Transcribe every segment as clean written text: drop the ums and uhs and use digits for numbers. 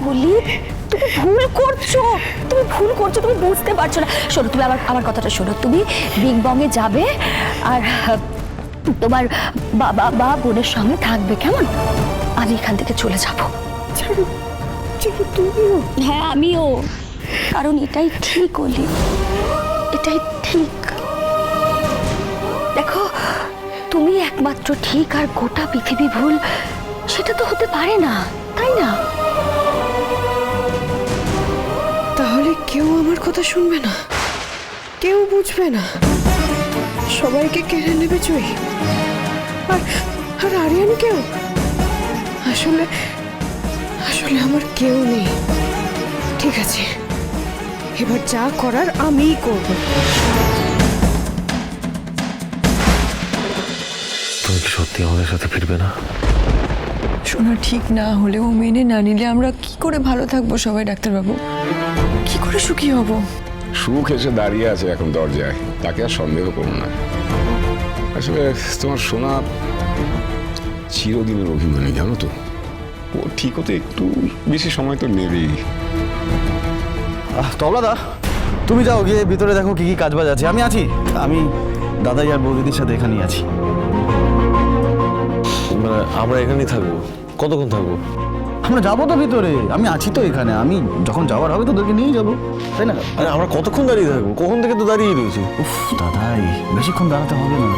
কলি, তুমি ভুল করছো, তুমি বুঝতে পারছো না। শোনো, তুমি আমার কথাটা শোনো। তুমি বিগ বং-এ যাবে আর তোমার বাবা বা বোনের সঙ্গে থাকবে, কেমন? আমি এখান থেকে চলে যাবো। তুমিও? হ্যাঁ, আমিও। কারণ এটাই ঠিক অলি, এটাই ঠিক। দেখো, তুমি একমাত্র ঠিক আর গোটা পৃথিবী ভুল, সেটা তো হতে পারে না, তাই না? তাহলে কেউ আমার কথা শুনবে না, কেউ বুঝবে না, সবাইকে কেড়ে নেবে জয়। আর আরিয়ান কেউ? আসলে আমার কেউ নেই। ঠিক আছে, এবার যা করার আমিই করব। তুমি কি সত্যি আমাদের সাথে ফিরবে না? শোনা, ঠিক না হলেও মেনে না নিলে আমরা কি করে ভালো থাকবো সবাই? ডাক্তারবাবু, কি করে সুখী হব? সুখ এসে দাঁড়িয়ে আছে এখন দরজায়, তাকে আর সন্দেহ করো না। আসলে তোমার সোনা চিরদিনের অভিমানী, জানো তো। ও ঠিক হতে একটু বেশি সময় তো নেবেই। তবলাদা, তুমি যাও, গিয়ে ভিতরে দেখো কি কি কাজবাজ আছে। আমি আছি, আমি দাদাই আর বৌদিদির সাথে এখানেই আছি। মানে আমরা এখানেই থাকবো? কতক্ষণ থাকবো? আমরা যাবো তো ভিতরে, আমি আছি তো এখানে। আমি যখন যাওয়ার হবে তোদেরকে নিয়ে যাবো, তাই না? আরে আমরা কতক্ষণ দাঁড়িয়ে থাকবো? কখন থেকে তো দাঁড়িয়ে রয়েছি। উফ দাদাই, বেশিক্ষণ দাঁড়াতে হবে না।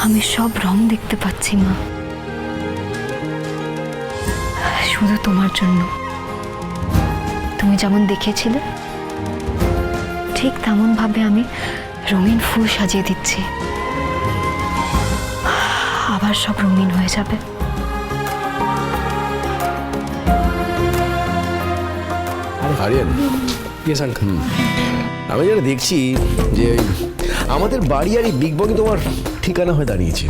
আমি সব রং দেখতে পাচ্ছি মা, শুধু তোমার জন্য। তুমি যেমন দেখেছিলে ঠিক তেমন ভাবে আমি রঙিন ফুল সাজিয়ে দিচ্ছি। আবার সব রঙিন হয়ে যাবে। আরিয়ান, আমি যেটা দেখছি যে আমাদের বাড়ি আর এই বিগ বংই তোমার ঠিকানা হয়ে দাঁড়িয়েছে।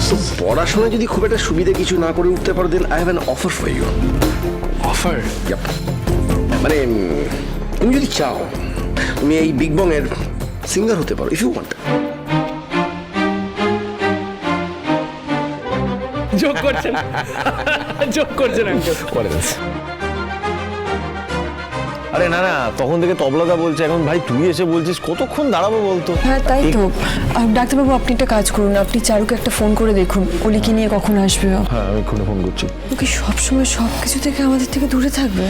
তো পড়াশোনায় যদি খুব একটা সুবিধা কিছু না করে উঠতে পারো, then I have an offer for you. Offer? মানে তুমি যদি চাও, তুমি এই বিগ বং এর সিঙ্গার হতে পারো, ইফ ইউ ওয়ান্ট। যোগ করছেন করে দেন। আরে না না, তখন থেকে তবলাদা বলছে, এখন ভাই তুই এসে বলছিস, কতক্ষণ দাঁড়াবো বলতো? হ্যাঁ তাই তো। ডাক্তারবাবু, আপনি একটা কাজ করুন, আপনি চারুকে একটা ফোন করে দেখুন, অলিকে নিয়ে কখন আসবে। হ্যাঁ, আমি এক্ষুনি ফোন করছি। ও কি সবসময় সবকিছু থেকে আমাদের থেকে দূরে থাকবে?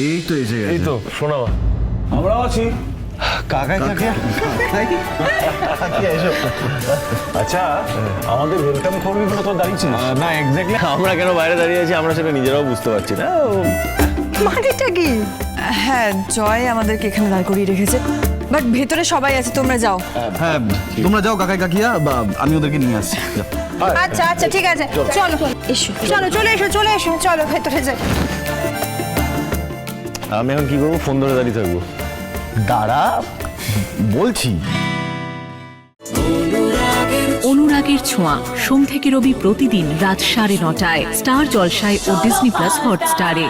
এই তো এসে গেছে। এই তো শোনা, আমরাও আছি। কাকাই কাকিয়া, এসো। আচ্ছা, আমাদের ওয়েলকাম করবি বলে তো দাঁড়িয়েছিস? না, এক্স্যাক্টলি আমরা কেন বাইরে দাঁড়িয়ে আছি আমরা সেটা নিজেরাও বুঝতে পারছি না। মানেটা কি? হ্যাঁ, জয় আমাদেরকে এখানে দাঁড় করিয়ে রেখেছে, বাট ভেতরে সবাই আছে, তোমরা যাও। হ্যাঁ, তোমরা যাও কাকাই কাকিয়া, আমি ওদেরকে নিয়ে আসছি। যাও। আচ্ছা আচ্ছা, ঠিক আছে, চলো এসো, চলে এসো, চলো ভেতরে যাই। আমি এখন কি করবো? ফোন ধরে দাঁড়িয়ে থাকবো? দাঁড়া বলছি। অনুরাগের ছোঁয়া, সোম থেকে রবি প্রতিদিন রাত 9:30টায় স্টার জলসায় ও ডিজনি প্লাস হটস্টারে।